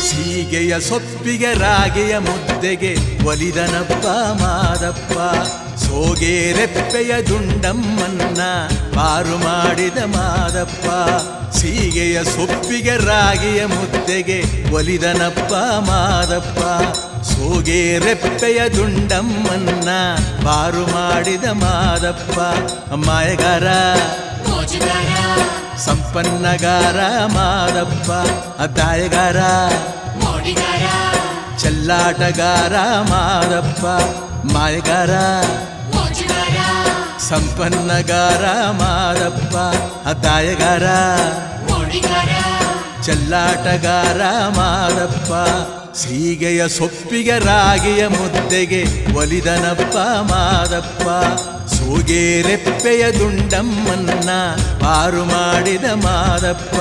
ಸೀಗೆಯ ಸೊಪ್ಪಿಗೆ ರಾಗೆಯ ಮುದ್ದೆಗೆ ಒಲಿದನಪ್ಪ ಮಾದಪ್ಪ. ಸೋಗೆ ರೆಪ್ಪೆಯ ದುಂಡಮ್ಮನ್ನ ಪಾರು ಮಾಡಿದ ಮಾದಪ್ಪ. ಸೀಗೆಯ ಸೊಪ್ಪಿಗೆ ರಾಗೆಯ ಮುದ್ದೆಗೆ ಒಲಿದನಪ್ಪ ಮಾದಪ್ಪ. ಸೋಗೆ ರೆಪ್ಪೆಯ ದುಂಡಮ್ಮನ್ನ ಪಾರು ಮಾಡಿದ ಮಾದಪ್ಪ. ಮಾಯಗಾರ ಸಂಪನ್ನಗಾರ ಮಾದಪ್ಪ. ಅದಾಯಗಾರ ಚೆಲ್ಲಾಟಗಾರ ಮಾದಪ್ಪ. ಮಾಯಗಾರ ಸಂಪನ್ನಗಾರ ಮಾದಪ್ಪ. ಅದಾಯಗಾರ ಚೆಲ್ಲಾಟಗಾರ ಮಾದಪ್ಪ. ಸೀಗೆಯ ಸೊಪ್ಪಿಗೆ ರಾಗಿಯ ಮುದ್ದೆಗೆ ಒಲಿದನಪ್ಪ ಮಾದಪ್ಪ. ಸೋಗೆ ರೆಪ್ಪೆಯ ದುಂಡಮ್ಮನ್ನ ಪಾರು ಮಾಡಿದ ಮಾದಪ್ಪ.